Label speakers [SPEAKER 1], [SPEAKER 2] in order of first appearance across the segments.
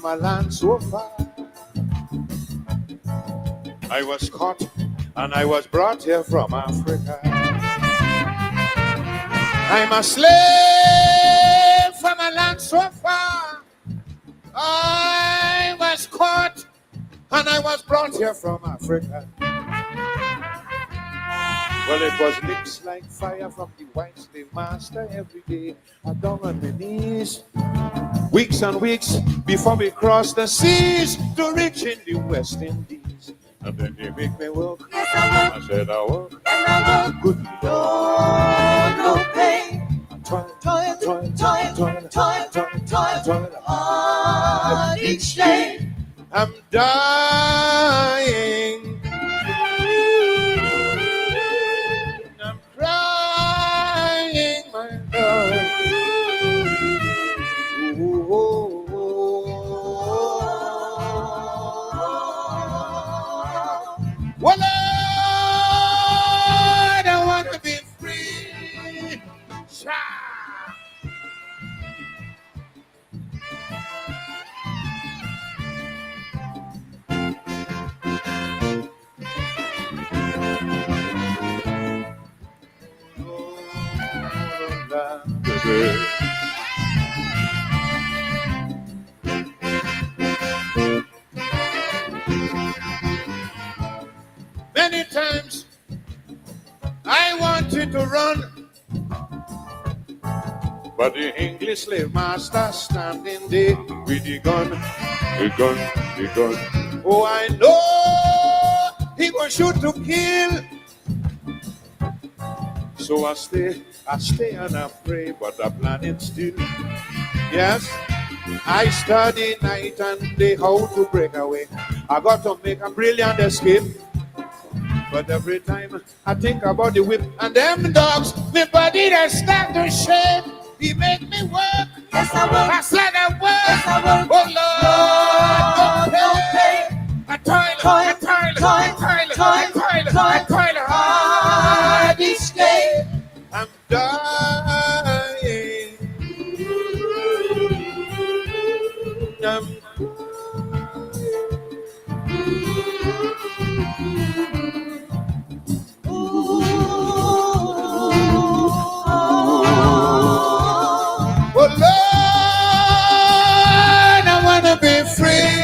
[SPEAKER 1] from a land so far. I was caught and I was brought here from Africa. I'm a slave from a land so far. I was caught and I was brought here from Africa. Well, it was lips like fire from the white slave master every day. I down on my knees, weeks and weeks before we crossed the seas to reach in the West Indies. And then they make me work.
[SPEAKER 2] Yes, I work.
[SPEAKER 1] I said I work.
[SPEAKER 2] And I work.
[SPEAKER 1] Good
[SPEAKER 2] Lord, no pay.
[SPEAKER 1] Toil,
[SPEAKER 2] Toil,
[SPEAKER 1] toil,
[SPEAKER 2] toil,
[SPEAKER 1] toil,
[SPEAKER 2] toil,
[SPEAKER 1] toil,
[SPEAKER 2] toil,
[SPEAKER 1] toil.
[SPEAKER 2] hard each day.
[SPEAKER 1] I'm dying. I'm crying, my God. Ooh, oh, oh, oh. Well, Lord, I want to be free. Cha. Many times I wanted to run, but the English slave master standing there with the gun, the gun, the gun. Oh, I know he will shoot to kill. So I stay and I pray, but I'm planning still. Yes, I study night and day how to break away. I got to make a brilliant escape. But every time I think about the whip and them dogs, my body that start to shake. He make me work.
[SPEAKER 2] Yes, I work.
[SPEAKER 1] I said I work.
[SPEAKER 2] Yes, I work.
[SPEAKER 1] Oh Lord,
[SPEAKER 2] Lord, no pay.
[SPEAKER 1] I toil,
[SPEAKER 2] Toil,
[SPEAKER 1] I toil
[SPEAKER 2] hard each day.
[SPEAKER 1] I'm dying. I'm oh Lord, I want to be free.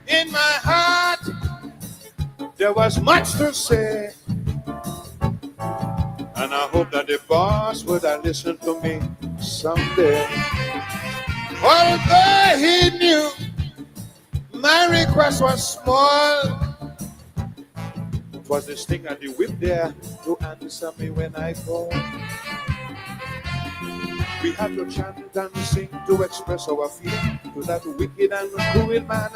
[SPEAKER 1] In my heart, there was much to say, and I hope that the boss would have listened to me someday. Although he knew my request was small, it was the sting of the whip there to answer me when I called. We had to chant and sing to express our feeling to that wicked and cruel man.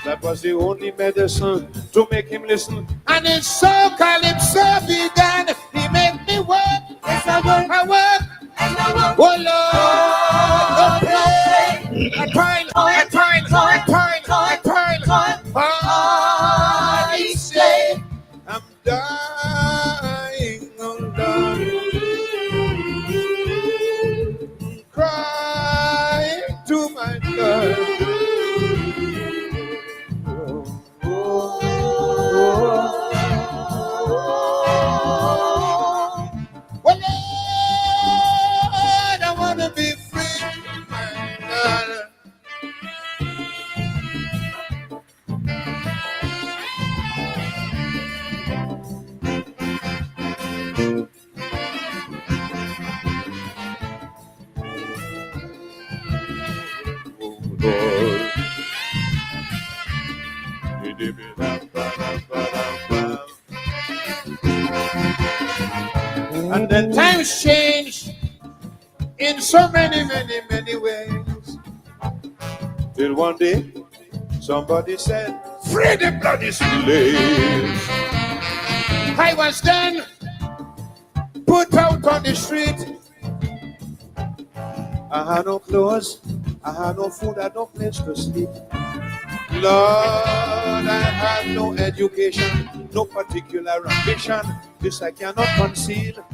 [SPEAKER 1] That was the only medicine to make him listen. And it's so calypso began. He made me work.
[SPEAKER 2] Yes, I work.
[SPEAKER 1] I work.
[SPEAKER 2] And I work.
[SPEAKER 1] Oh Lord,
[SPEAKER 2] no pay.
[SPEAKER 1] I toil.
[SPEAKER 2] Hard each day.
[SPEAKER 1] I'm dying, oh Lord. Crying to my God. Well, Lord, I want to be free, my God. And then times change in so many ways. Till one day, somebody said, free the bloody slaves. I was then put out on the street. I had no clothes, I had no food, I had no place to sleep. Lord, I had no education, no particular ambition. This I cannot conceal.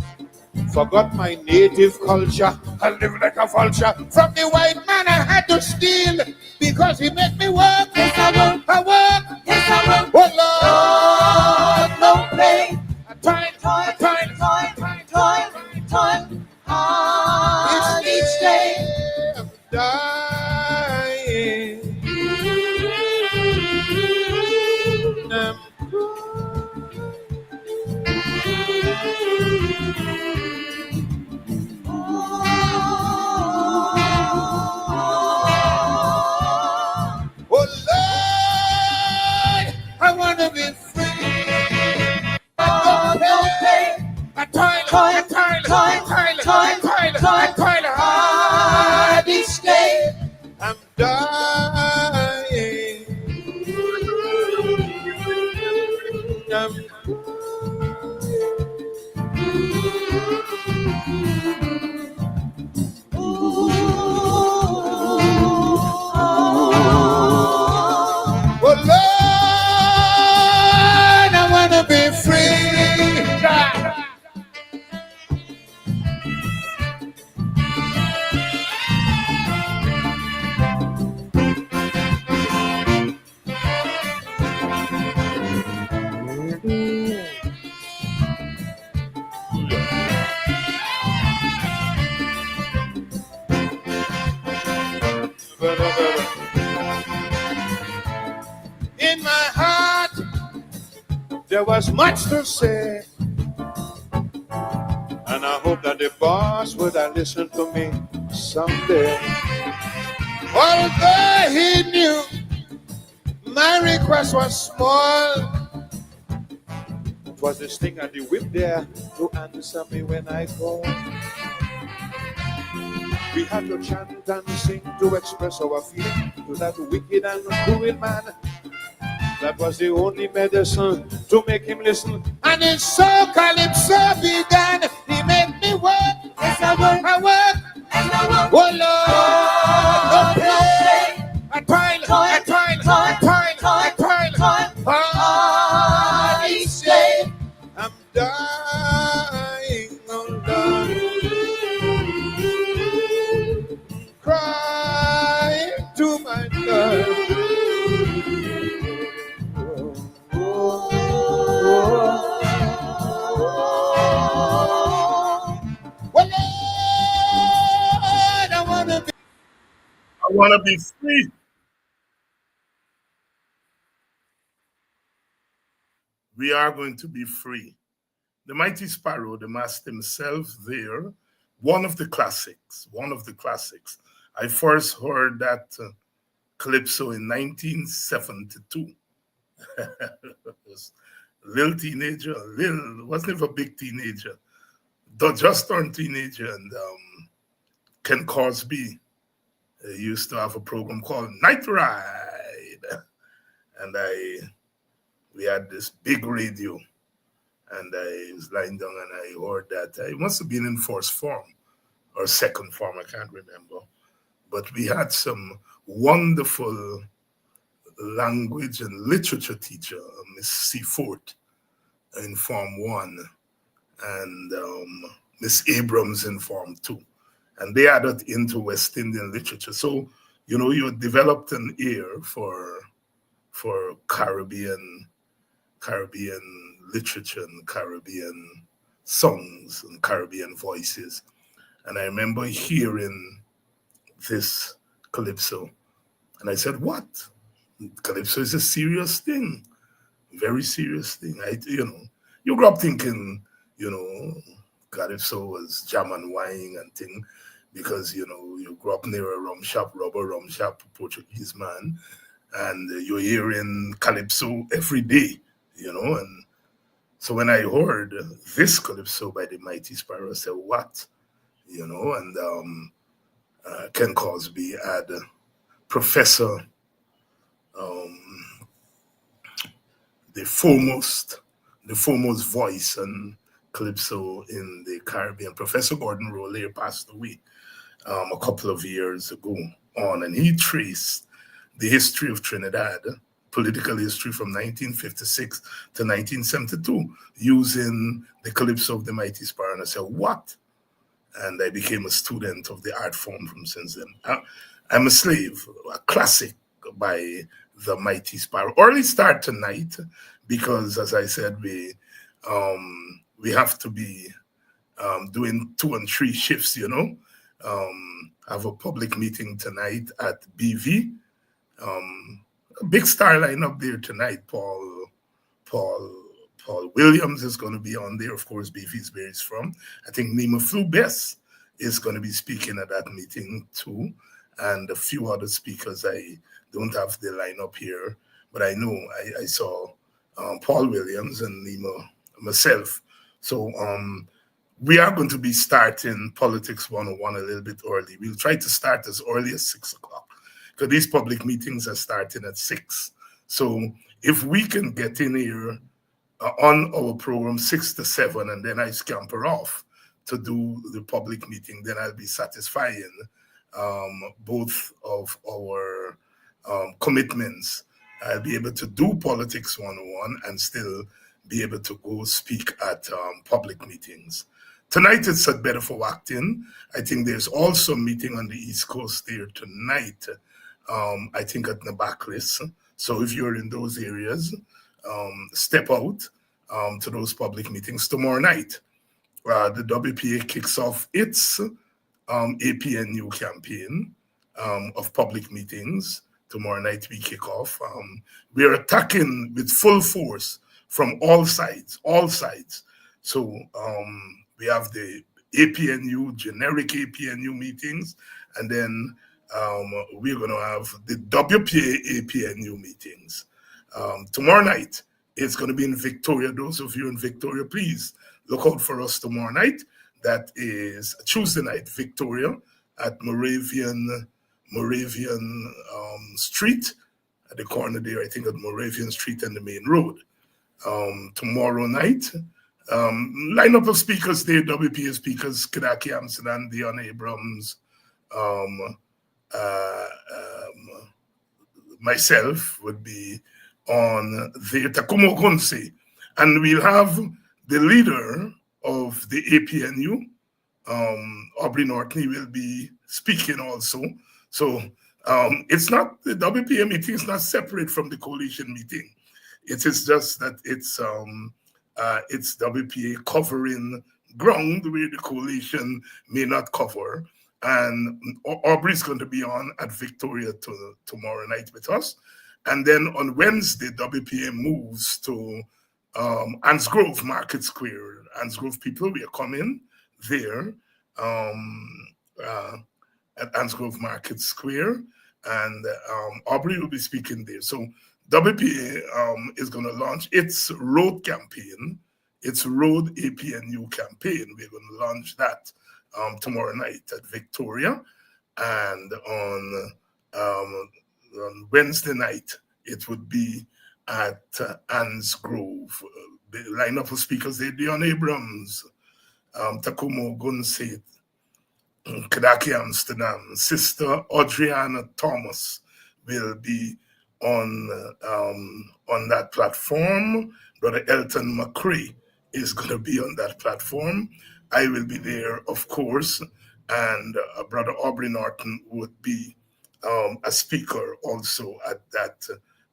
[SPEAKER 1] Forgot my native culture. I live like a vulture. From the white man I had to steal because he made me work.
[SPEAKER 2] Yes, I work.
[SPEAKER 1] I work.
[SPEAKER 2] Yes, I work.
[SPEAKER 1] Oh Lord,
[SPEAKER 2] No play.
[SPEAKER 1] a time,
[SPEAKER 2] Toil,
[SPEAKER 1] a time,
[SPEAKER 2] toil, toil, toil. Hard each day.
[SPEAKER 1] I'm dying. Oh Lord, I want to be free.
[SPEAKER 2] No play.
[SPEAKER 1] A toil,
[SPEAKER 2] Toil,
[SPEAKER 1] a toil,
[SPEAKER 2] toil,
[SPEAKER 1] a toil,
[SPEAKER 2] toil,
[SPEAKER 1] a toil, a
[SPEAKER 2] toil.
[SPEAKER 1] toil.
[SPEAKER 2] Hard each day.
[SPEAKER 1] I'm dying. Oh Lord, I want to be free. In my heart, there was much to say, and I hope that the boss would have listened to me someday. Although he knew my request was small, it was the sting of the whip there to answer me when I called. We had to chant and sing to express our feeling to that wicked and cruel man. That was the only medicine to make him listen. And it's so calypso began. He made me work.
[SPEAKER 2] Yes, I work.
[SPEAKER 1] I work.
[SPEAKER 2] And I work.
[SPEAKER 1] Oh Lord,
[SPEAKER 2] No play.
[SPEAKER 1] a toil, a toil, a toil, a toil.
[SPEAKER 2] Hard each day.
[SPEAKER 1] I'm dying, oh Lord. Crying to my God.
[SPEAKER 3] I want to be free. We are going to be free. The Mighty Sparrow, the master himself there, one of the classics, one of the classics. I first heard that calypso in 1972. Little teenager, wasn't even a big teenager, just turned teenager, and Ken Cosby used to have a program called Night Ride, and we had this big radio, and I was lying down and I heard that. It must have been in first form or second form, I can't remember, but we had some wonderful language and literature teacher, Miss Seafort, in Form 1, and Miss Abrams in Form 2. And they added into West Indian literature. So, you developed an ear for Caribbean literature and Caribbean songs and Caribbean voices. And I remember hearing this calypso. And I said, what? Calypso is a serious thing, very serious thing. You grew up thinking, calypso was jam and wine and thing, because you grew up near a rubber rum shop, Portuguese man, and you're hearing calypso every day, And so when I heard this calypso by the Mighty Sparrow, I said, what? And Ken Cosby had Professor the foremost voice and calypso in the Caribbean. Professor Gordon Roller passed away a couple of years ago on, and he traced the history of Trinidad, political history from 1956 to 1972, using the calypso of the Mighty Sparrow. And I said, what? And I became a student of the art form from since then. I'm a Slave, a classic by the Mighty Sparrow. Early start tonight, because as I said, we have to be doing 2 and 3 shifts, you know. I have a public meeting tonight at BV. A big star lineup there tonight. Paul Williams is going to be on there. Of course, BV's where he's from. I think Nima Flubess is going to be speaking at that meeting too, and a few other speakers. I don't have the lineup here, but I know I saw Paul Williams and Nima, myself. So we are going to be starting Politics 101 a little bit early. We'll try to start as early as 6 o'clock, because these public meetings are starting at 6. So if we can get in here on our program 6 to 7, and then I scamper off to do the public meeting, then I'll be satisfying both of our commitments. I'll be able to do Politics 101 and still be able to go speak at public meetings. Tonight it's at Better for Acting. I think there's also a meeting on the East Coast there tonight, I think at Nabaklis. So if you're in those areas, step out to those public meetings tomorrow night. The WPA kicks off its APNU campaign of public meetings. Tomorrow night we kick off. We are attacking with full force from all sides. So we have the APNU, generic APNU meetings, and then we're going to have the WPA APNU meetings. Tomorrow night, it's going to be in Victoria. Those of you in Victoria, please look out for us tomorrow night. That is Tuesday night, Victoria, at Moravian Street, at the corner there, I think at Moravian Street and the main road. Tomorrow night, lineup of speakers there, WPA speakers, Kadaki Amsterdam, Dion Abrams, myself would be on the Takumo Gunse, and we'll have the leader of the APNU, Aubrey Norton, will be speaking also. So it's not, the WPA meeting is not separate from the coalition meeting. It is just that it's WPA covering ground where the coalition may not cover. And Aubrey's going to be on at Victoria tomorrow night with us. And then on Wednesday, WPA moves to Ansgrove Market Square. Ansgrove people, we are coming there at Ansgrove Market Square. And Aubrey will be speaking there. So WPA is going to launch its road campaign, its road APNU campaign. We're going to launch that tomorrow night at Victoria, and on Wednesday night it would be at Ansgrove. The lineup of speakers there: Dion Abrams, Takumo Gunse, Kadaki Amsterdam, Sister Audriana Thomas will be on that platform. Brother Elton McCrae is going to be on that platform. I will be there, of course, and Brother Aubrey Norton would be a speaker also at that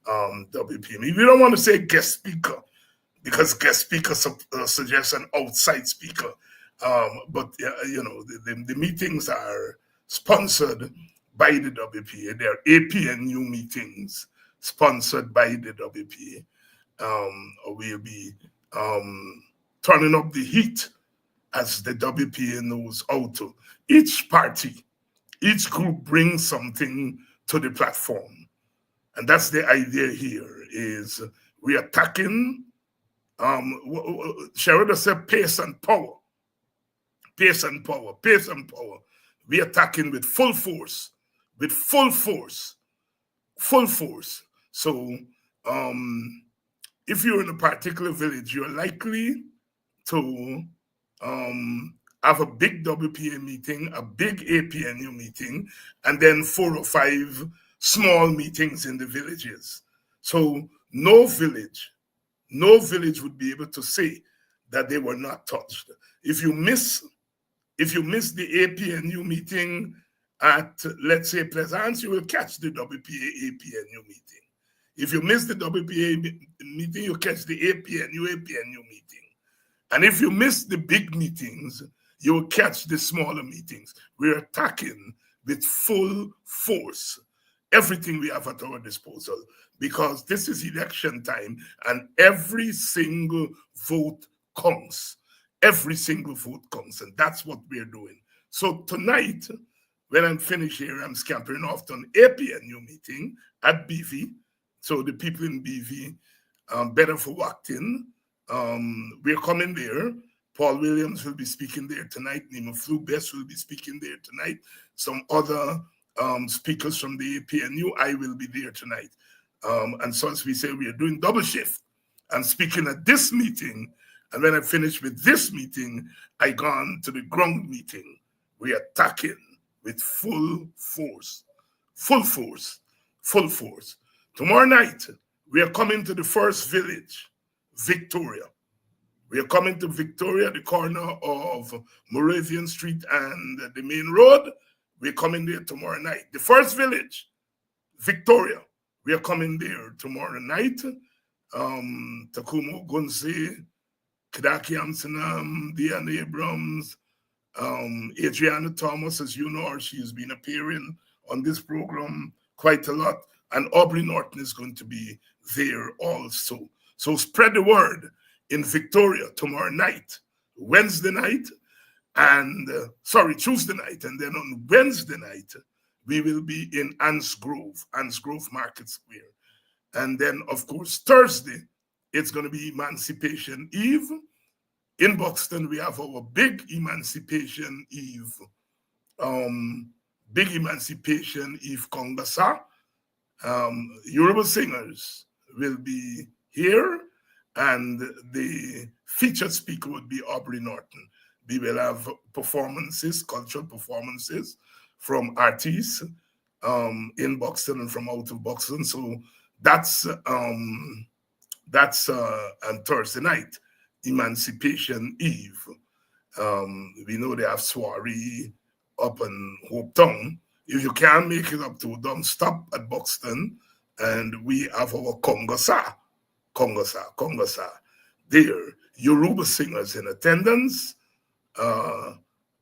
[SPEAKER 3] WPM. We don't want to say guest speaker, because guest speaker suggests an outside speaker. But you know, the meetings are sponsored by the WPA. They're APNU meetings sponsored by the WPA. We'll be turning up the heat, as the WPA knows how to. Each party, each group brings something to the platform. And that's the idea here, is we are attacking, Sherrod said pace and power. Pace and power, pace and power. We are attacking with full force, full force. So if you're in a particular village, you're likely to have a big WPA meeting, a big APNU meeting, and then 4 or 5 small meetings in the villages. So no village would be able to say that they were not touched. If you miss the APNU meeting at, let's say, Plaisance, you will catch the WPA APNU meeting. If you miss the WPA meeting, you catch the APNU meeting. And if you miss the big meetings, you will catch the smaller meetings. We're attacking with full force everything we have at our disposal, because this is election time and every single vote counts. Every single vote counts, and that's what we're doing. So tonight, when I'm finished here, I'm scampering off to an APNU meeting at BV. So the people in BV, better for Wacton, we're coming there. Paul Williams will be speaking there tonight. Nima Flu Best will be speaking there tonight. Some other speakers from the APNU, I will be there tonight. And so as we say, we are doing double shift. I'm speaking at this meeting, and when I finish with this meeting, I gone to the ground meeting. We are attacking with full force. Tomorrow night, we are coming to the first village, Victoria. We are coming to Victoria, the corner of Moravian Street and the main road. We're coming there tomorrow night. The first village, Victoria. We are coming there tomorrow night. Takumo Gunse, Kadaki Amsterdam, Diane Abrams, Adriana Thomas, as you know, she has been appearing on this program quite a lot. And Aubrey Norton is going to be there also. So spread the word in Victoria tomorrow night, Tuesday night, and then on Wednesday night, we will be in Anse Grove Market Square. And then, of course, Thursday, it's going to be Emancipation Eve. In Buxton, we have our big Emancipation Eve Kongasa. Yoruba singers will be here, and the featured speaker would be Aubrey Norton. We will have cultural performances from artists in Buxton and from out of Buxton. So that's on Thursday night, Emancipation Eve. We know they have soiree up in Hope Town. If you can't make it up to, don't stop at Buxton, and we have our Kongasa. There, Yoruba singers in attendance.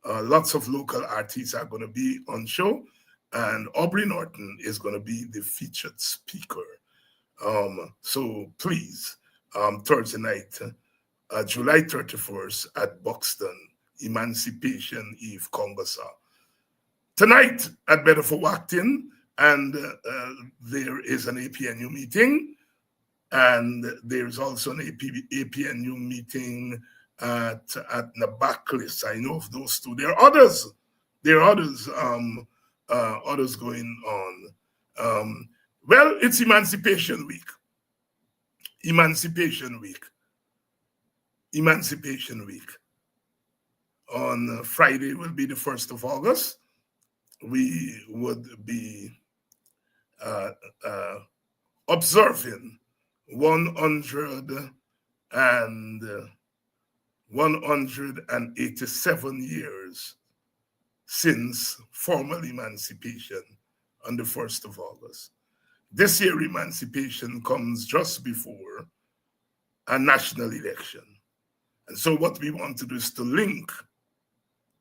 [SPEAKER 3] Lots of local artists are going to be on show, and Aubrey Norton is going to be the featured speaker. So please, Thursday night, July 31st at Buxton, Emancipation Eve Kongasa. Tonight at Bedford Wacton, and there is an APNU meeting, and there's also an APNU meeting at Nabaklis. I know of those two. There are others going on. Well, it's Emancipation Week. On Friday will be the 1st of August. We would be observing 187 years since formal emancipation on the 1st of August. This year, emancipation comes just before a national election. And so what we want to do is to link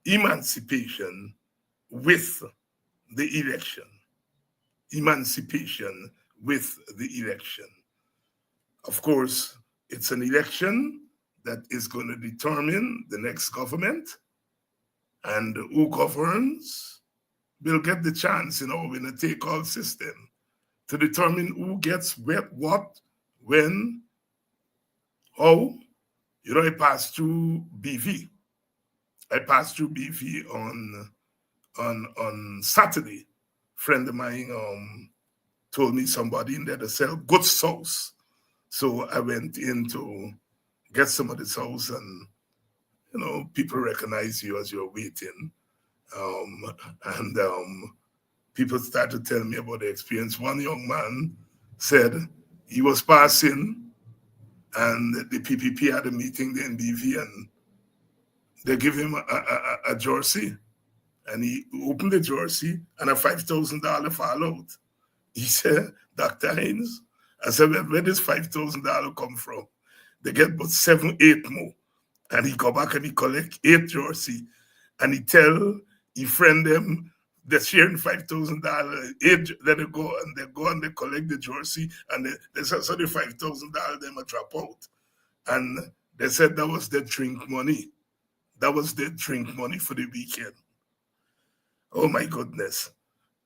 [SPEAKER 3] emancipation with the election. Emancipation with the election. Of course, it's an election that is going to determine the next government, and who governs will get the chance, in a take-all system to determine who gets what, when, how. I passed through BV. On Saturday. Friend of mine told me somebody in there to sell good sauce. So I went in to get some of this house, and people recognize you as you're waiting. And people started to tell me about the experience. One young man said he was passing, and the PPP had a meeting, the NBV, and they give him a jersey, and he opened the jersey, and a $5,000 fall out. He said, Dr. Hines, I said, where does $5,000 come from? They get about 7, 8 more. And he go back and he collect 8 jersey, and he tell he friend them they're sharing $5,000. 8 let it go, and they collect the jersey, and they said so the $5,000 them a drop out, and they said that was their drink money. That was their drink money for the weekend. Oh my goodness.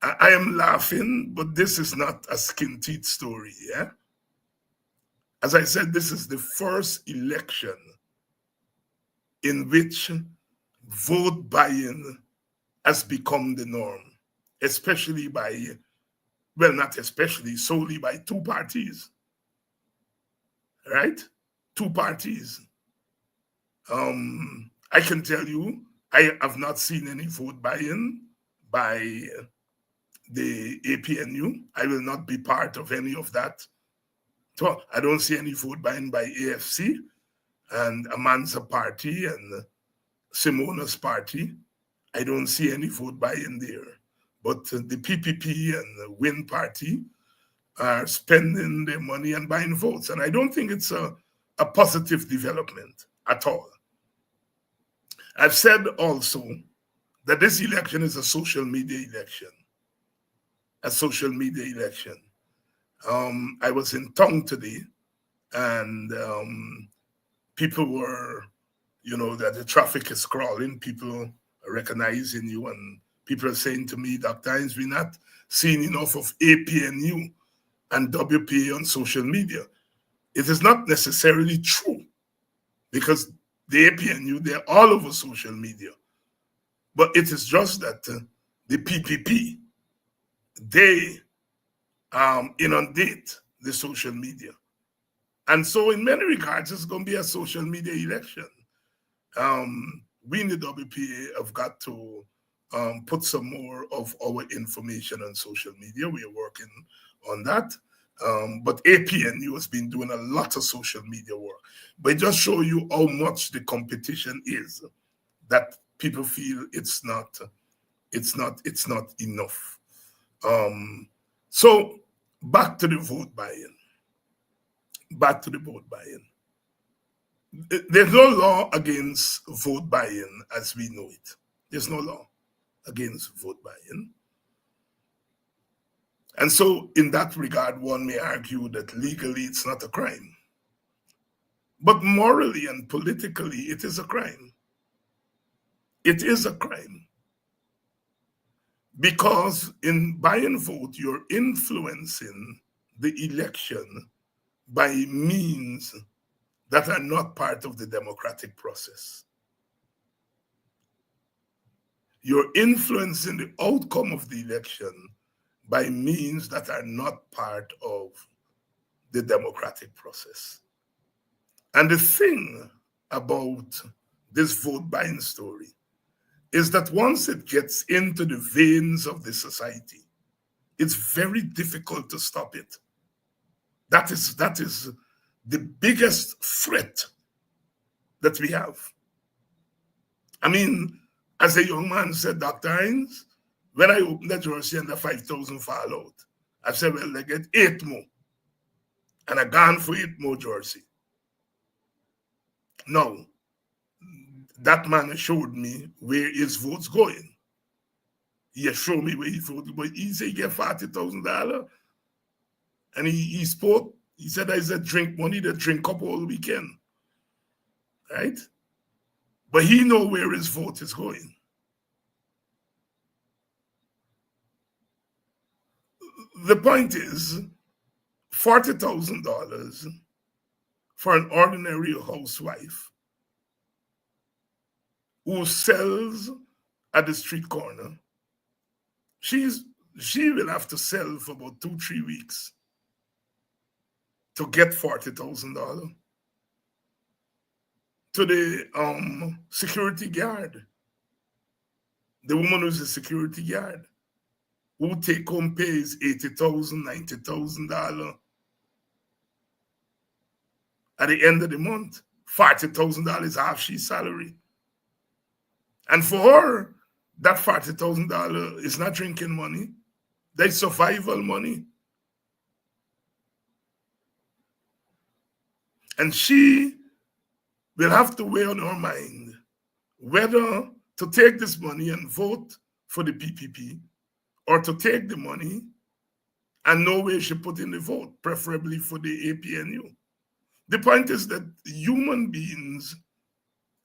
[SPEAKER 3] I am laughing, but this is not a skin teeth story, yeah? As I said, this is the first election in which vote buying has become the norm, especially not especially, solely by 2 parties, right? 2 parties. I can tell you, I have not seen any vote buying by the APNU. I will not be part of any of that. So I don't see any vote buying by AFC and Amanza party and Simona's party. I don't see any vote buying there. But the PPP and the Win party are spending their money and buying votes. And I don't think it's a positive development at all. I've said also that this election is a social media election. A social media election. I was in town today, and people were, that the traffic is crawling, people are recognizing you, and people are saying to me, Dr. Hines, we're not seeing enough of APNU and WPA on social media. It is not necessarily true, because the APNU, they're all over social media. But it is just that the PPP, they inundate the social media. And so in many regards, it's going to be a social media election. We in the WPA have got to put some more of our information on social media. We are working on that. But APNU has been doing a lot of social media work. But it just show you how much the competition is, that people feel it's not enough. So back to the vote buying. There's no law against vote buying as we know it. There's no law against vote buying. And so in that regard, one may argue that legally it's not a crime. But morally and politically, it is a crime. It is a crime. Because in buying vote, you're influencing the election by means that are not part of the democratic process. You're influencing the outcome of the election by means that are not part of the democratic process. And the thing about this vote buying story is that once it gets into the veins of the society, it's very difficult to stop it. That is the biggest threat that we have. I mean, as a young man said, Dr. Hines, when I opened the jersey and the 5,000 fall out, I said, well, I get 8 more. And I gone for 8 more jersey. Now, that man showed me where his vote's going. He showed me where he voted, but he said he get $40,000. And he spoke, he said I said drink money, they drink up all weekend. Right? But he know where his vote is going. The point is, $40,000 for an ordinary housewife who sells at the street corner, she will have to sell for about 2-3 weeks to get $40,000 to the security guard, the woman who's a security guard, who take home pays $80,000, $90,000 at the end of the month. $40,000 half she's salary. And for her, that $40,000 is not drinking money. That's survival money. And she will have to weigh on her mind whether to take this money and vote for the PPP, or to take the money and know where she put in the vote, preferably for the APNU. The point is that human beings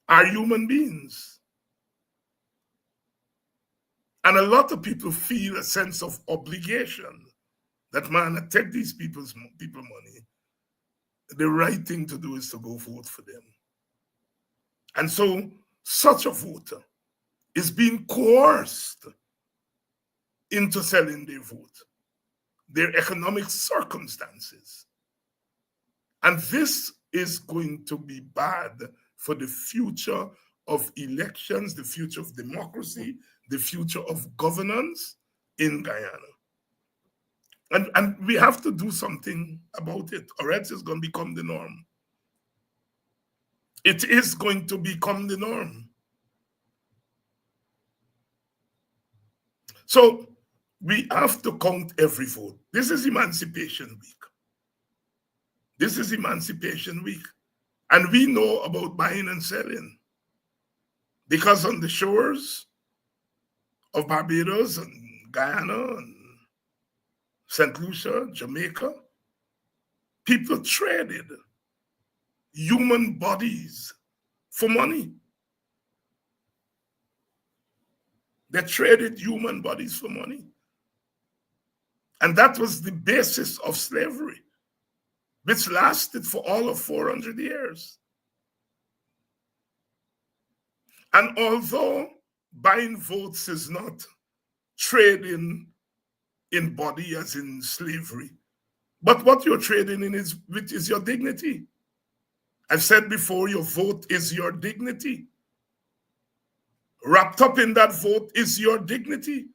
[SPEAKER 3] are human beings. And a lot of people feel a sense of obligation that, man, I take these people money. The right thing to do is to go vote for them. And so such a voter is being coerced into selling their vote, their economic circumstances. And this is going to be bad for the future of elections, the future of democracy, the future of governance in Guyana. And we have to do something about it, or else it's going to become the norm. It is going to become the norm. So we have to count every vote. This is Emancipation Week. This is Emancipation Week. And we know about buying and selling. Because on the shores of Barbados and Guyana and St. Lucia, Jamaica, people traded human bodies for money. They traded human bodies for money. And that was the basis of slavery, which lasted for all of 400 years. And although buying votes is not trading in body as in slavery, but what you're trading in is your dignity. I've said before, your vote is your dignity. Wrapped up in that vote is your dignity.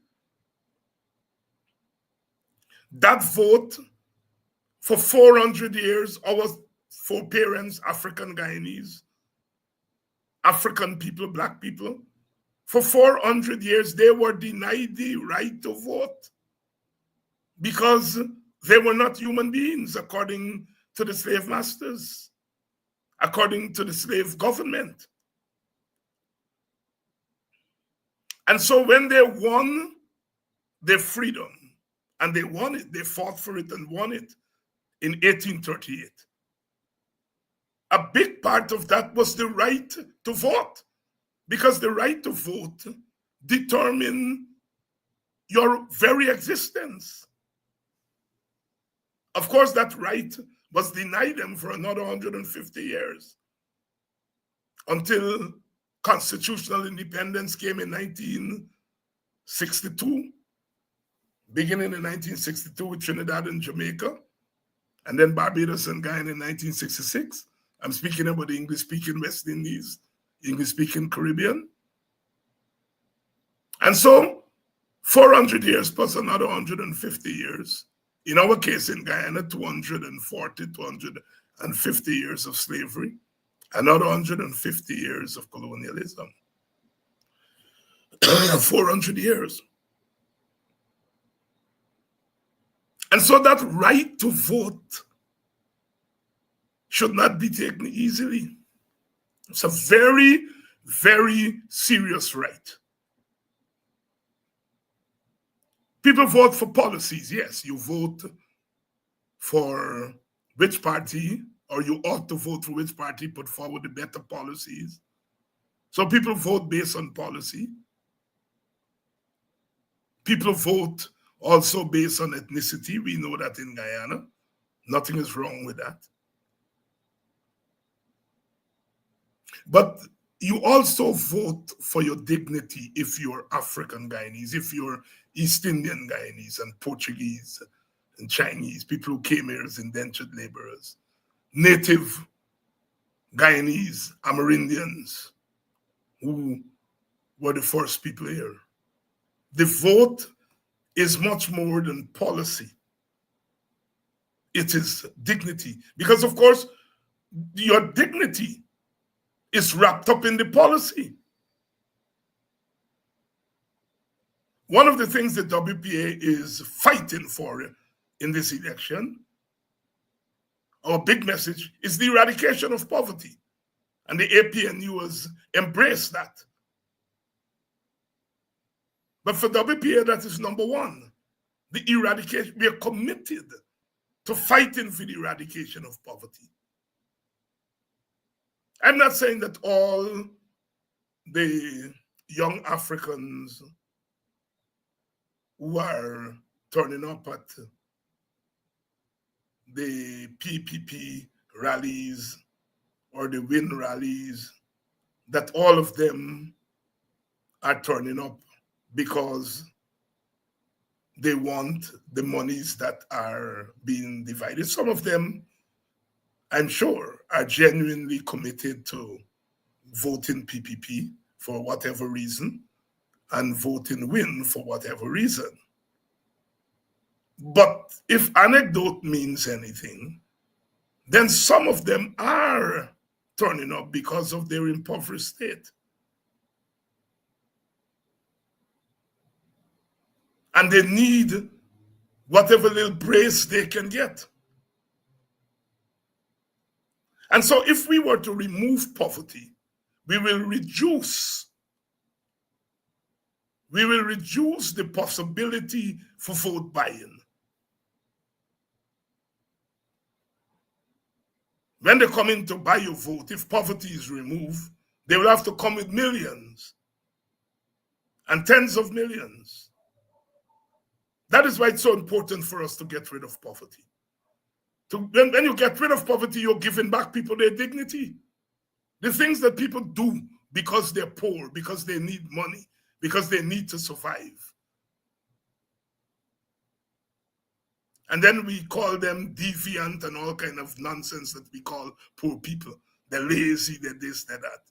[SPEAKER 3] That vote, for 400 years, our foreparents, African Guyanese, African people, Black people, for 400 years, they were denied the right to vote because they were not human beings according to the slave masters, according to the slave government. And so when they won their freedom, and they won it, they fought for it and won it in 1838. A big part of that was the right to vote, because the right to vote determined your very existence. Of course, that right was denied them for another 150 years until constitutional independence came in 1962, beginning in 1962 with Trinidad and Jamaica, and then Barbados and Guyana in 1966. I'm speaking about the English-speaking West Indies, English-speaking Caribbean. And so 400 years plus another 150 years, in our case in Guyana, 240, 250 years of slavery, another 150 years of colonialism. 400 years. And so that right to vote should not be taken easily. It's a very, very serious right. People vote for policies. Yes, you vote for which party, or you ought to vote for which party put forward the better policies. So people vote based on policy. People vote also based on ethnicity. We know that in Guyana. Nothing is wrong with that. But you also vote for your dignity if you're African Guyanese, if you're East Indian Guyanese and Portuguese and Chinese, people who came here as indentured laborers, native Guyanese, Amerindians, who were the first people here. The vote is much more than policy. It is dignity. Because, of course, your dignity is wrapped up in the policy. One of the things the WPA is fighting for in this election, our big message, is the eradication of poverty. And the APNU has embraced that. But for WPA, that is number one. The eradication, we are committed to fighting for the eradication of poverty. I'm not saying that all the young Africans who are turning up at the PPP rallies or the WIN rallies, that all of them are turning up because they want the monies that are being divided. Some of them, I'm sure, are genuinely committed to voting PPP for whatever reason and voting WIN for whatever reason. But if anecdote means anything, then some of them are turning up because of their impoverished state. And they need whatever little brace they can get. And so if we were to remove poverty, we will reduce the possibility for vote buying. When they come in to buy your vote, if poverty is removed, they will have to come with millions and tens of millions. That is why it's so important for us to get rid of poverty. When you get rid of poverty, you're giving back people their dignity. The things that people do because they're poor, because they need money, because they need to survive. And then we call them deviant and all kind of nonsense that we call poor people. They're lazy, they're this, they're that.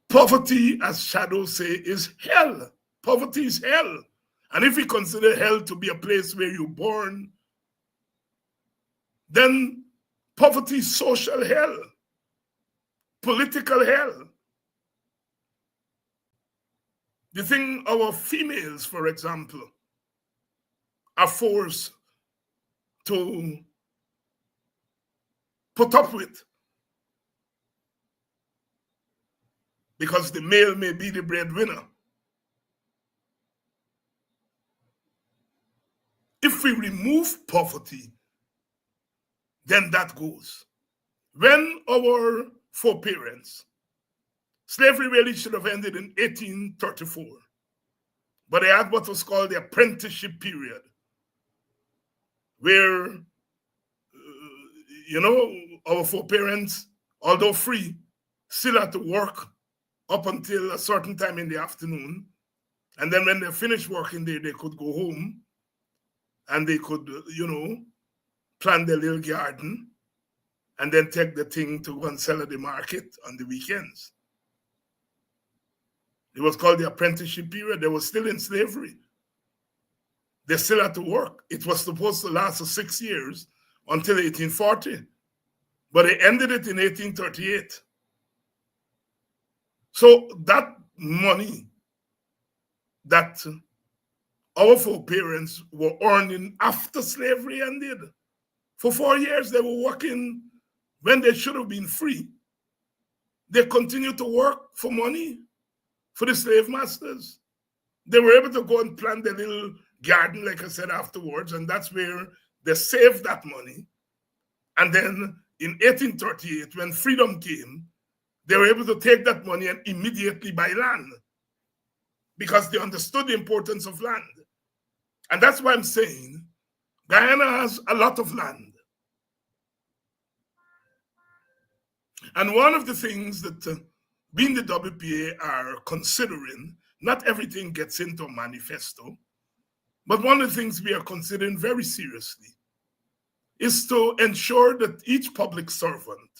[SPEAKER 3] Poverty, as shadows say, is hell. Poverty is hell. And if we consider hell to be a place where you're born, then poverty is social hell, political hell. The thing our females, for example, are forced to put up with because the male may be the breadwinner. If we remove poverty, then that goes. When our foreparents, slavery really should have ended in 1834, but they had what was called the apprenticeship period, where, our foreparents, although free, still had to work up until a certain time in the afternoon. And then when they finished working, they could go home and they could, plant their little garden and then take the thing to go and sell at the market on the weekends. It was called the apprenticeship period. They were still in slavery. They still had to work. It was supposed to last for 6 years until 1840, but they ended it in 1838. So that money that our foreparents were earning after slavery ended, for 4 years they were working when they should have been free. They continued to work for money for the slave masters. They were able to go and plant their little garden, like I said, afterwards, and that's where they saved that money. And then in 1838, when freedom came, they were able to take that money and immediately buy land because they understood the importance of land. And that's why I'm saying Guyana has a lot of land. And one of the things that being the WPA are considering, not everything gets into a manifesto, But one of the things we are considering very seriously is to ensure that each public servant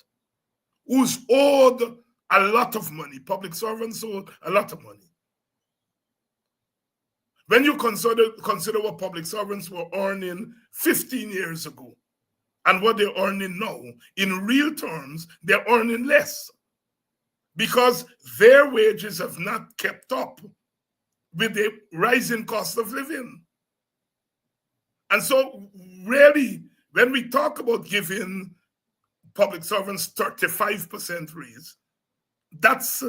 [SPEAKER 3] who's owed a lot of money, public servants owed a lot of money. When you consider what public servants were earning 15 years ago and what they're earning now, in real terms, they're earning less because their wages have not kept up with the rising cost of living. And so really, when we talk about giving public servants 35% raise, that's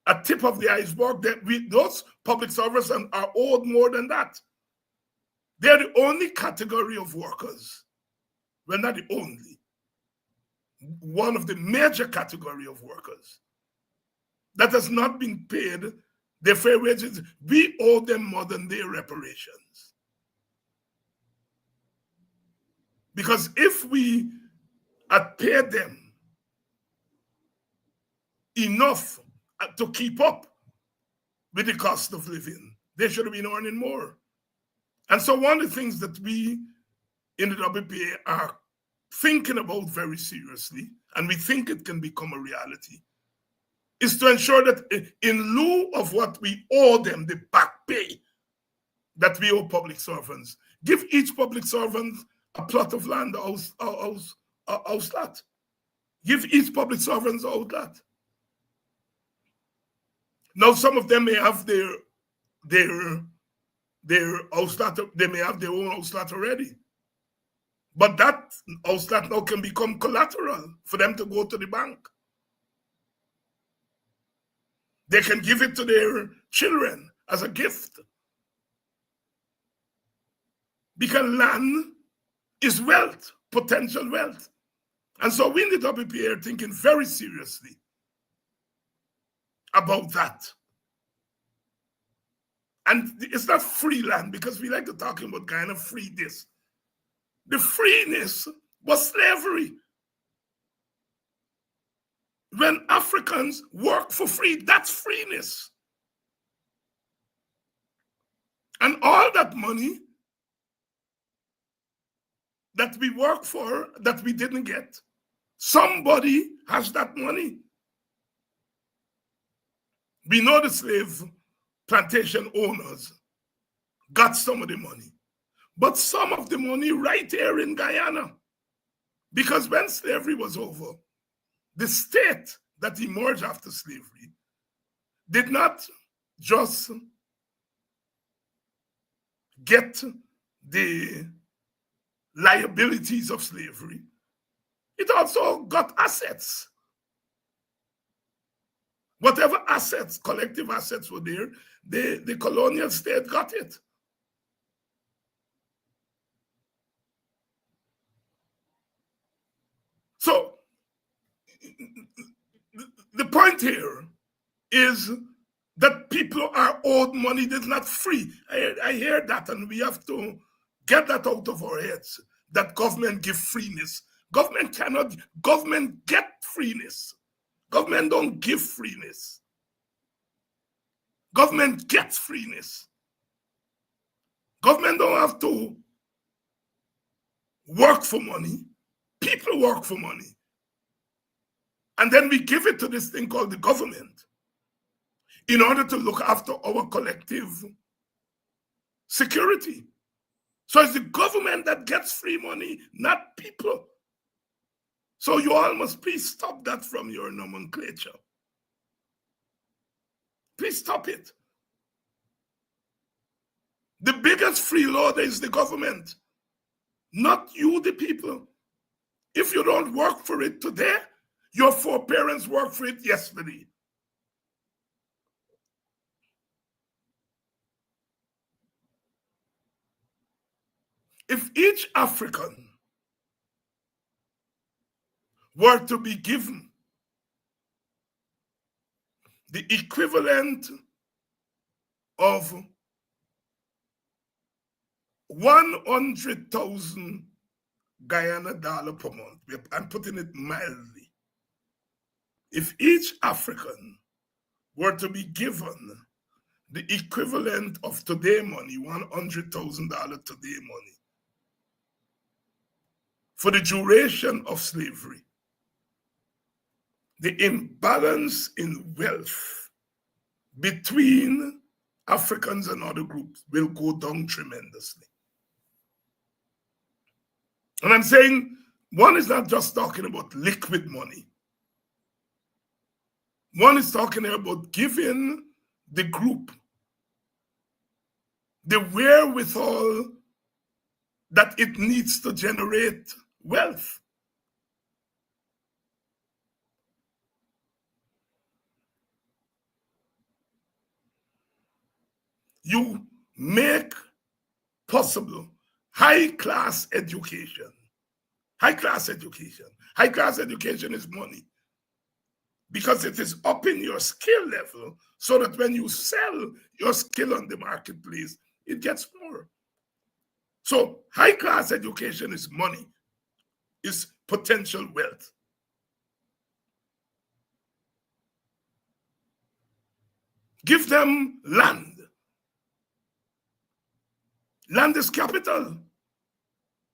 [SPEAKER 3] a tip of the iceberg. That those public servants are owed more than that. They're the only category of workers. Well, not the only. One of the major category of workers that has not been paid their fair wages. We owe them more than their reparations. Because if we had paid them enough to keep up with the cost of living, they should have been earning more. And so one of the things that we in the WPA are thinking about very seriously, and we think it can become a reality, is to ensure that in lieu of what we owe them, the back pay that we owe public servants, give each public servant a plot of land, a house lot. Give each public servant a house lot. Now, some of them may have their house lot, they may have their own house lot already. But that house lot now can become collateral for them to go to the bank. They can give it to their children as a gift. Because land is wealth, potential wealth. And so we in the WPA are thinking very seriously about that. And it's not free land, because we like to talk about Guyana free this. The freeness was slavery. When Africans work for free, that's freeness. And all that money that we work for, that we didn't get, somebody has that money. We know the slave plantation owners got some of the money, but some of the money right here in Guyana. Because when slavery was over, the state that emerged after slavery did not just get the liabilities of slavery, it also got assets. Whatever assets, collective assets were there, the colonial state got it. So the point here is that people are owed money that's not free. I hear that, and we have to get that out of our heads, that government give freeness. Government cannot, government get freeness. Government don't give freeness. Government gets freeness. Government don't have to work for money. People work for money. And then we give it to this thing called the government in order to look after our collective security. So it's the government that gets free money, not people. So you all must please stop that from your nomenclature. Please stop it. The biggest freeloader is the government, not you, the people. If you don't work for it today, your foreparents worked for it yesterday. If each African were to be given the equivalent of 100,000 Guyana dollar per month, I'm putting it mildly. If each African were to be given the equivalent of today money, $100,000 today money, for the duration of slavery, the imbalance in wealth between Africans and other groups will go down tremendously. And I'm saying one is not just talking about liquid money. One is talking about giving the group the wherewithal that it needs to generate wealth. You make possible high-class education. High-class education. High-class education is money because it is upping your skill level so that when you sell your skill on the marketplace, it gets more. So high-class education is money, is potential wealth. Give them land. Land is capital.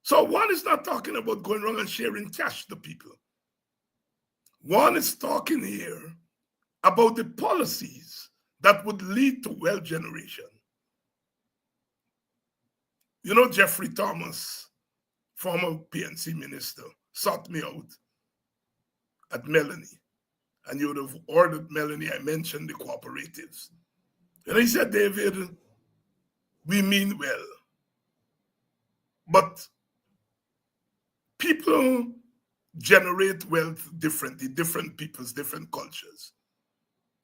[SPEAKER 3] So one is not talking about going around and sharing cash to people. One is talking here about the policies that would lead to wealth generation. You know, Jeffrey Thomas, former PNC minister, sought me out at Melanie. And you would have ordered Melanie, I mentioned the cooperatives. And he said, David, we mean well. But people generate wealth differently, different peoples, different cultures.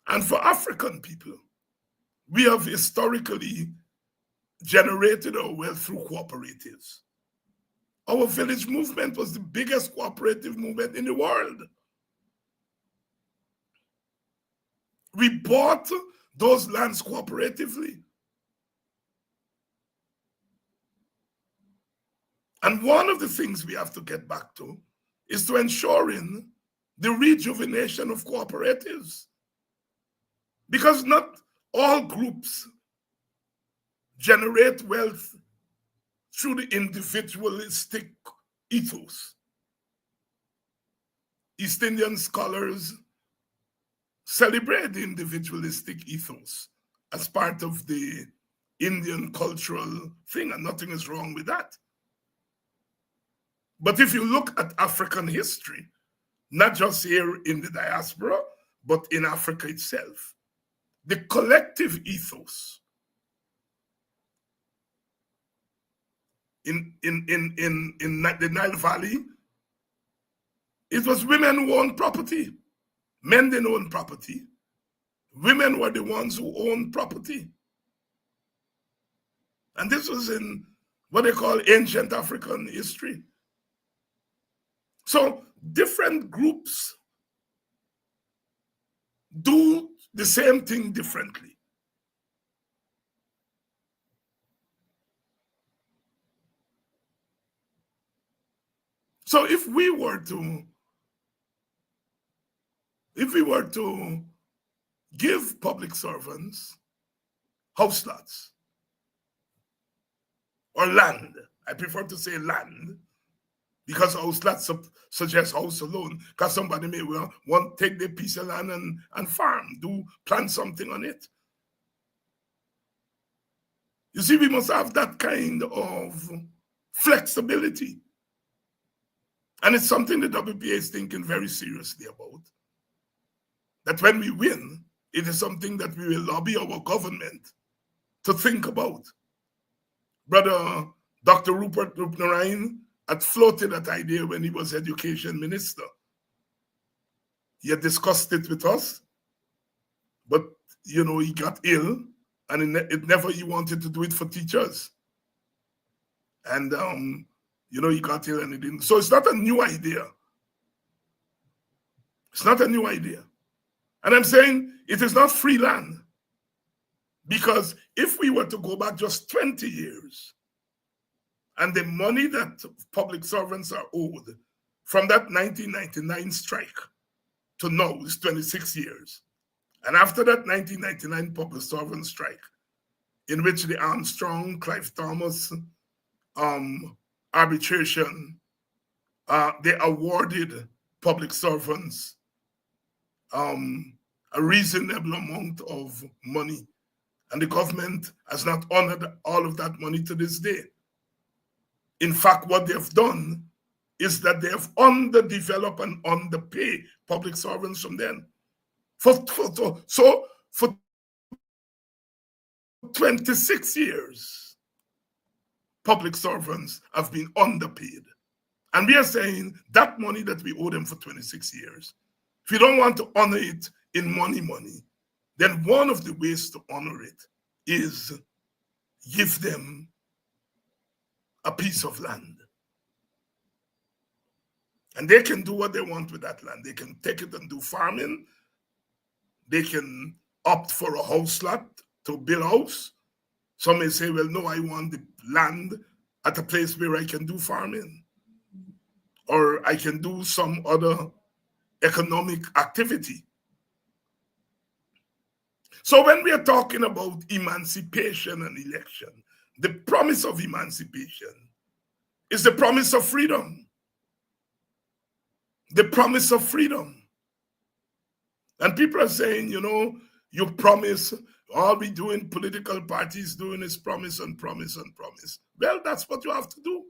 [SPEAKER 3] And for African people, we have historically generated our wealth through cooperatives. Our village movement was the biggest cooperative movement in the world. We bought those lands cooperatively. And one of the things we have to get back to is to ensuring the rejuvenation of cooperatives. Because not all groups generate wealth through the individualistic ethos. East Indian scholars celebrate the individualistic ethos as part of the Indian cultural thing, and nothing is wrong with that. But if you look at African history, not just here in the diaspora, but in Africa itself, the collective ethos in the Nile Valley, it was women who owned property. Men didn't own property. Women were the ones who owned property. And this was in what they call ancient African history. So different groups do the same thing differently. So if we were to give public servants house lots or land, I prefer to say land, because house lots suggest house alone, because somebody may well want to take their piece of land and farm, plant something on it. You see, we must have that kind of flexibility. And it's something the WPA is thinking very seriously about. That when we win, it is something that we will lobby our government to think about. Brother Dr. Rupert Rupnarayan had floated that idea when he was education minister. He had discussed it with us, but he got ill, and he wanted to do it for teachers. And he got ill and he didn't. So it's not a new idea. It's not a new idea. And I'm saying it is not free land. Because if we were to go back just 20 years, and the money that public servants are owed from that 1999 strike to now is 26 years. And after that 1999 public servant strike, in which the Armstrong, Clive Thomas arbitration, they awarded public servants a reasonable amount of money. And the government has not honored all of that money to this day. In fact, what they have done is that they have underdeveloped and underpaid public servants from then. For 26 years, public servants have been underpaid. And we are saying that money that we owe them for 26 years, if you don't want to honor it in money, then one of the ways to honor it is give them a piece of land. And they can do what they want with that land. They can take it and do farming. They can opt for a house lot to build a house. Some may say, well, no, I want the land at a place where I can do farming, or I can do some other economic activity. So when we are talking about emancipation and election, the promise of emancipation is the promise of freedom. The promise of freedom. And people are saying, you promise, all we do in political parties doing is promise and promise and promise. Well, that's what you have to do.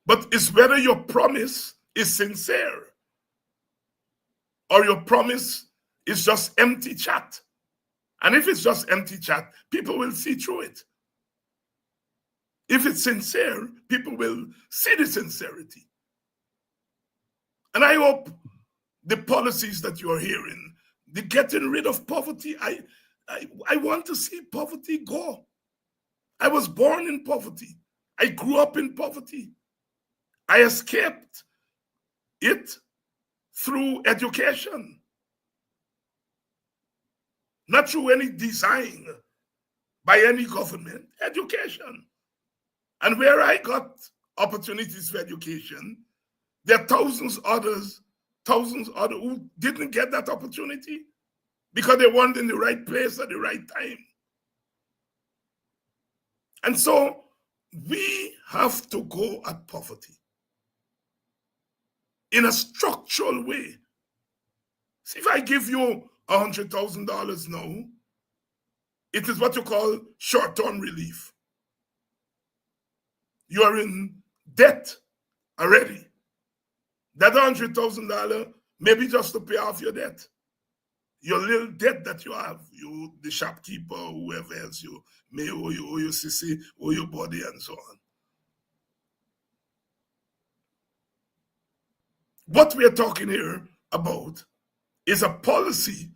[SPEAKER 3] But it's whether your promise is sincere or your promise is just empty chat. And if it's just empty chat, people will see through it. If it's sincere, people will see the sincerity. And I hope the policies that you are hearing, the getting rid of poverty, I want to see poverty go. I was born in poverty. I grew up in poverty. I escaped it through education, not through any design by any government, education. And where I got opportunities for education, there are thousands others who didn't get that opportunity because they weren't in the right place at the right time. And so we have to go at poverty in a structural way. See, if I give you $100,000 now, it is what you call short-term relief. You are in debt already. That $100,000 maybe just to pay off your debt. Your little debt that you have, you, the shopkeeper, whoever else you may owe your sissy, owe your body, and so on. What we are talking here about is a policy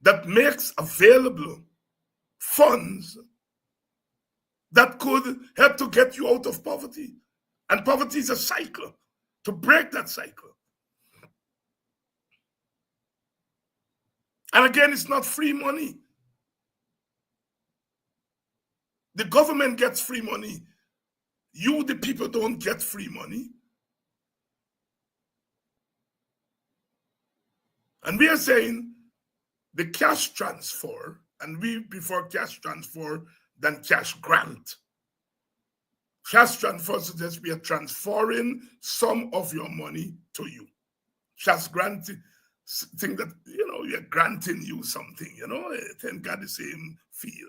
[SPEAKER 3] that makes available funds that could help to get you out of poverty. And poverty is a cycle. To break that cycle. And again, it's not free money. The government gets free money. You, the people, don't get free money. And we are saying the cash transfer, and we prefer cash transfer than cash grant. Cash transfer suggests we are transferring some of your money to you. Cash grant, think that, we are granting you something, it ain't got the same feel.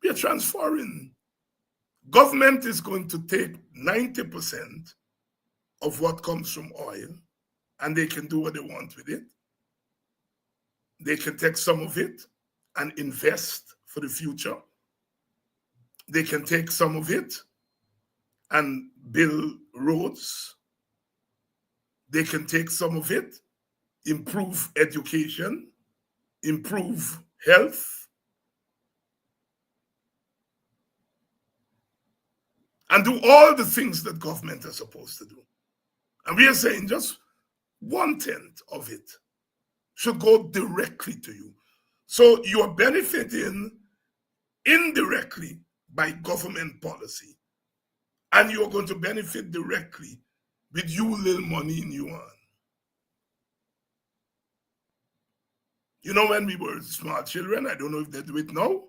[SPEAKER 3] We are transferring. Government is going to take 90% of what comes from oil, and they can do what they want with it. They can take some of it and invest for the future. They can take some of it and build roads. They can take some of it, improve education, improve health, and do all the things that government is supposed to do. And we are saying just 1/10 of it should go directly to you. So you are benefiting indirectly by government policy, and you are going to benefit directly with you little money in your hand. You know, when we were small children, I don't know if they do it now,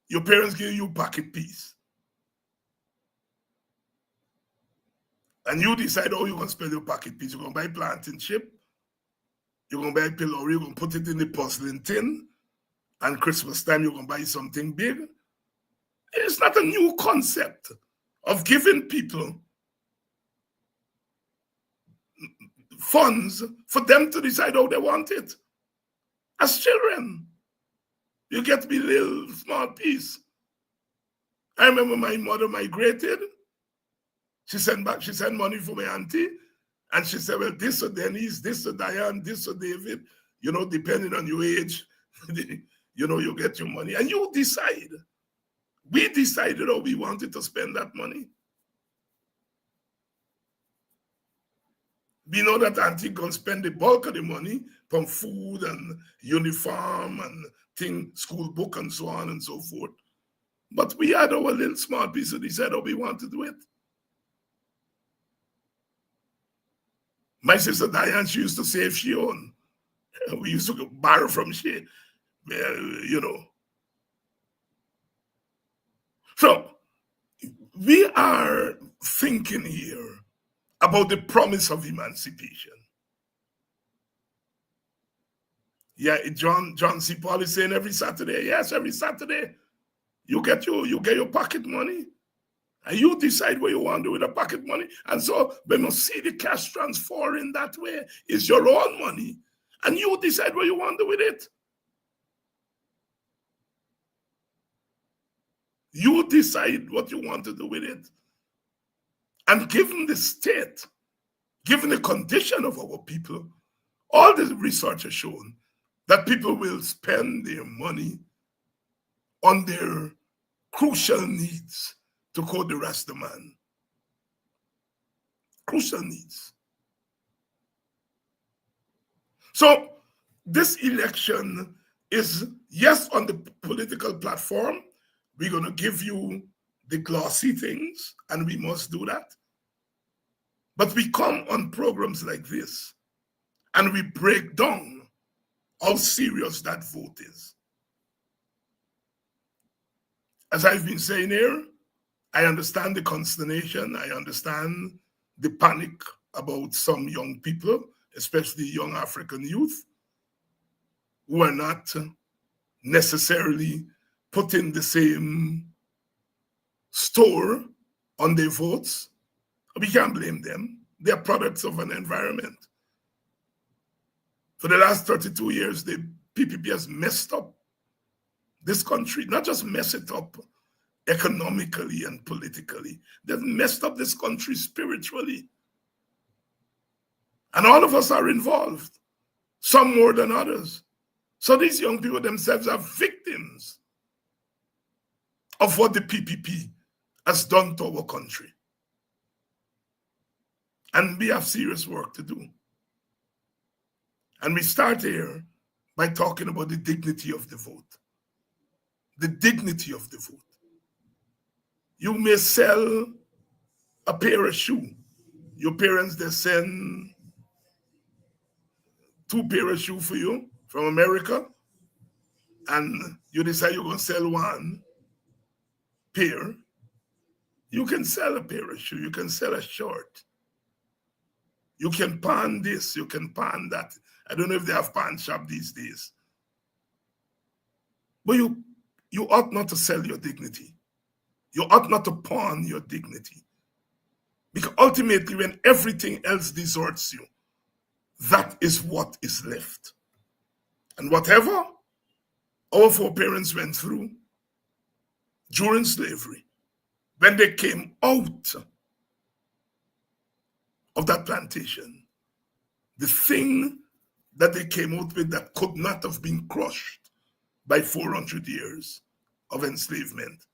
[SPEAKER 3] your parents give you pocket piece. And you decide how you're going to spend your pocket piece. You're going to buy plantain chip, you're going to buy pillory, you're going to put it in the porcelain tin, and Christmas time you're going to buy something big. It's not a new concept of giving people funds for them to decide how they want it. As children, you get me little small piece. I remember my mother migrated. She sent money for my auntie, and she said, well, this to Denise, this to Diane, this to David, you know, depending on your age, you know, you get your money. And you decide. We decided how we wanted to spend that money. We know that auntie can spend the bulk of the money from food and uniform and school book and so on and so forth. But we had our little small piece to decide how we wanted to do it. My sister Diane, she used to save she own. We used to borrow from she, you know. So we are thinking here about the promise of emancipation. Yeah, John C. Paul is saying every Saturday, yes, every Saturday, you get your pocket money. And you decide what you want to do with the pocket money. And so when you see the cash transfer in that way, it's your own money. And you decide what you want to do with it. You decide what you want to do with it. And given the state, given the condition of our people, all the research has shown that people will spend their money on their crucial needs, to quote the Rasta man. Crucial needs. So this election is, yes, on the political platform, we're going to give you the glossy things, and we must do that. But we come on programs like this, and we break down how serious that vote is. As I've been saying here, I understand the consternation. I understand the panic about some young people, especially young African youth, who are not necessarily putting the same store on their votes. We can't blame them. They're products of an environment. For the last 32 years, the PPP has messed up this country, not just mess it up economically and politically. They've messed up this country spiritually. And all of us are involved, some more than others. So these young people themselves are victims of what the PPP has done to our country. And we have serious work to do. And we start here by talking about the dignity of the vote. The dignity of the vote. You may sell a pair of shoes. Your parents, they send 2 pairs of shoes for you from America, and you decide you're going to sell 1 pair. You can sell a pair of shoes. You can sell a shirt. You can pawn this. You can pawn that. I don't know if they have pawn shop these days. But you ought not to sell your dignity. You ought not to pawn your dignity. Because ultimately, when everything else deserts you, that is what is left. And whatever our foreparents went through during slavery, when they came out of that plantation, the thing that they came out with that could not have been crushed by 400 years of enslavement,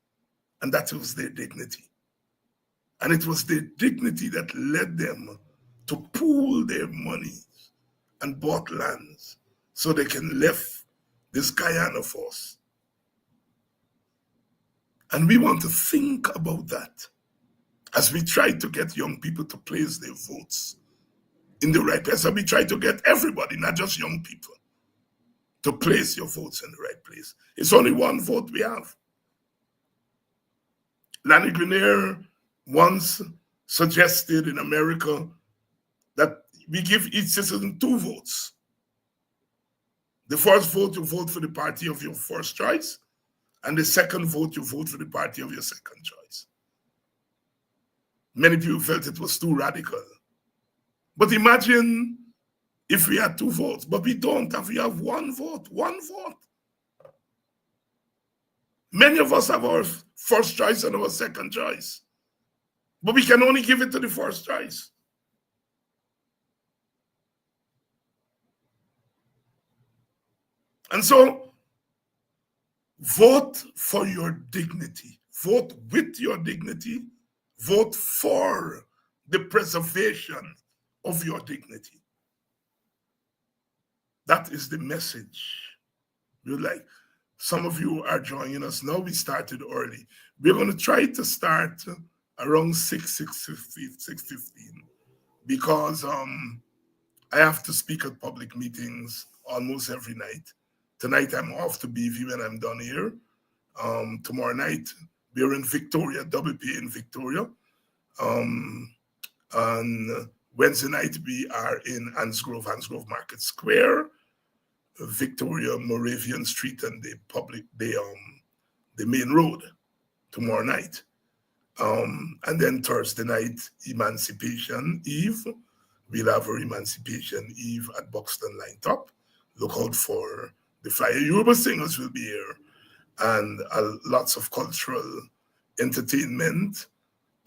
[SPEAKER 3] and that was their dignity. And it was their dignity that led them to pool their monies and bought lands so they can live this Guyana for us. And we want to think about that as we try to get young people to place their votes in the right place. So we try to get everybody, not just young people, to place your votes in the right place. It's only one vote we have. Lanny Grenier once suggested in America that we give each citizen 2 votes. The first vote, you vote for the party of your first choice, and the second vote, you vote for the party of your second choice. Many people felt it was too radical. But imagine if we had 2 votes, but we don't have, we have 1 vote, 1 vote. Many of us have our first choice and our second choice, but we can only give it to the first choice. And so, vote for your dignity. Vote with your dignity. Vote for the preservation of your dignity. That is the message. We're like, some of you are joining us now. We started early. We're going to try to start around 6:15 because I have to speak at public meetings almost every night. Tonight I'm off to BV when I'm done here. Tomorrow night we're in Victoria, WPA in Victoria. On Wednesday night we are in Hansgrove Market Square, Victoria, Moravian Street, and the main road tomorrow night. And then Thursday night, Emancipation Eve. We'll have our Emancipation Eve at Buxton Line Top. Look out for the flyer. Yoruba singers will be here, and lots of cultural entertainment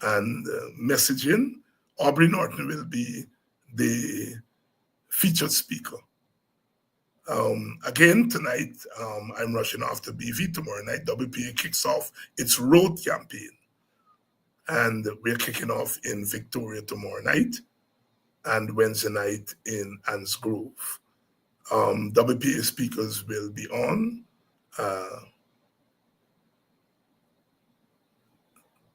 [SPEAKER 3] and messaging. Aubrey Norton will be the featured speaker. Again, tonight, I'm rushing off to BV. Tomorrow night, WPA kicks off its road campaign. And we're kicking off in Victoria tomorrow night and Wednesday night in Hansgrove. WPA speakers will be on.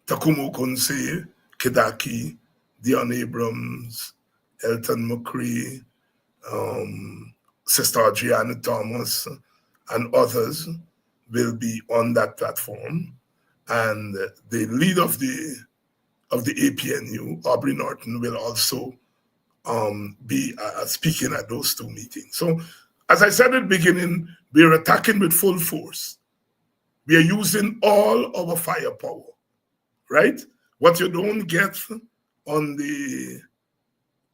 [SPEAKER 3] Takumo Kunse, Kedaki, Dion Abrams, Elton McCree, Sister Adriana Thomas, and others will be on that platform. And the lead of the APNU, Aubrey Norton, will also be speaking at those 2 meetings. So, as I said at the beginning, we're attacking with full force. We are using all our firepower, right? What you don't get on the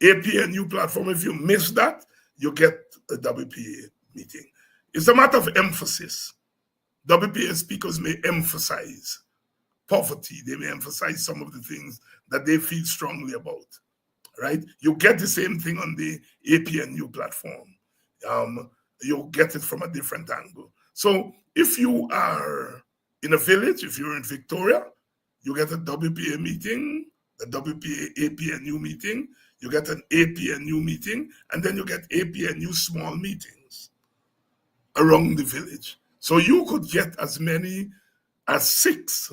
[SPEAKER 3] APNU platform, if you miss that, you get a WPA meeting. It's a matter of emphasis. WPA speakers may emphasize poverty. They may emphasize some of the things that they feel strongly about, right? You get the same thing on the APNU platform. You'll get it from a different angle. So if you are in a village, if you're in Victoria, you get a WPA meeting, a WPA APNU meeting, you get an APNU meeting, and then you get APNU small meetings around the village. So you could get as many as 6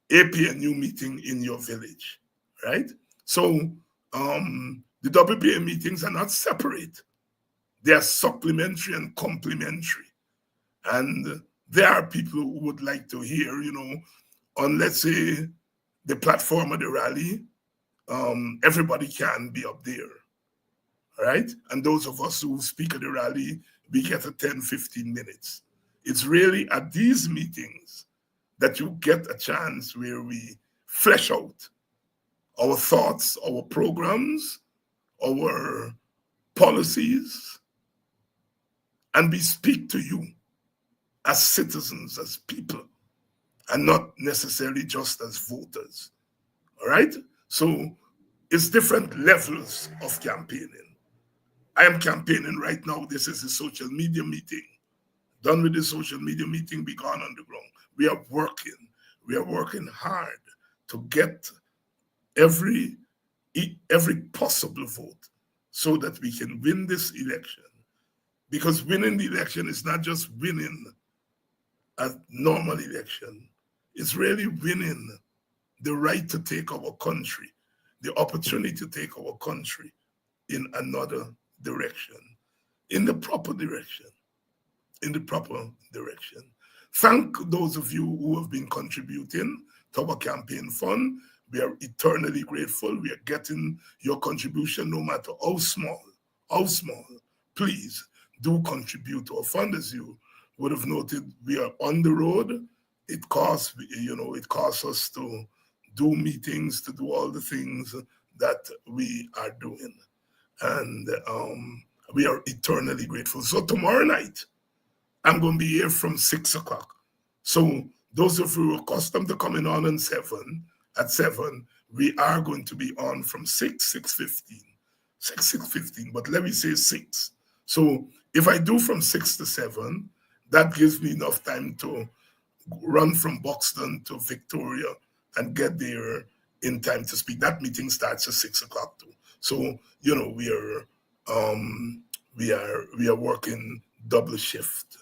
[SPEAKER 3] APNU meetings in your village, right? So the WPA meetings are not separate. They are supplementary and complementary. And there are people who would like to hear, on, let's say, the platform of the rally, everybody can be up there, right? And those of us who speak at the rally, we get a 10-15 minutes. It's really at these meetings that you get a chance where we flesh out our thoughts, our programs, our policies, and we speak to you as citizens, as people, and not necessarily just as voters, all right? So it's different levels of campaigning. I am campaigning right now. This is a social media meeting. Done with the social media meeting, be gone on the ground. We are working hard to get every possible vote so that we can win this election. Because winning the election is not just winning a normal election. It's really winning the right to take our country, the opportunity to take our country in another direction, in the proper direction, in the proper direction. Thank those of you who have been contributing to our campaign fund. We are eternally grateful. We are getting your contribution no matter how small, how small. Please do contribute to our fund. As you would have noted, we are on the road. It costs, it costs us to do meetings, to do all the things that we are doing. And we are eternally grateful. So tomorrow night, I'm going to be here from 6 o'clock. So those of you who are accustomed to coming on at 7, we are going to be on from 6:15, but let me say 6. So if I do from 6 to 7, that gives me enough time to run from Buxton to Victoria and get there in time to speak. That meeting starts at 6 o'clock too. So, we are working double shift,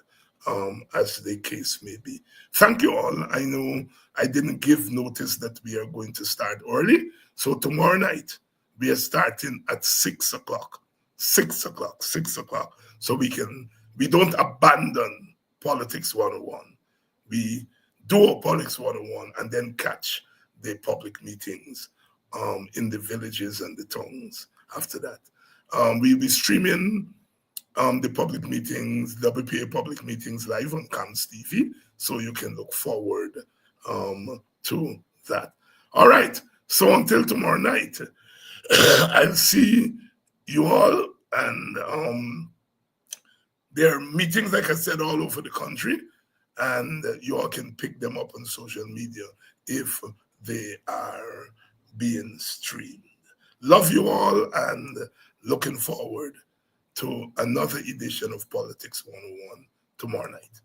[SPEAKER 3] as the case may be. Thank you all. I know I didn't give notice that we are going to start early. So tomorrow night, we are starting at 6 o'clock. 6 o'clock. So we don't abandon Politics 101. We do our Politics 101 and then catch the public meetings in the villages and the towns after that. We'll be streaming the public meetings, WPA public meetings live on CAMS TV, so you can look forward to that. All right, so until tomorrow night, I'll see you all, and there are meetings, like I said, all over the country, and you all can pick them up on social media if they are being streamed. Love you all, and looking forward to another edition of Politics 101 tomorrow night.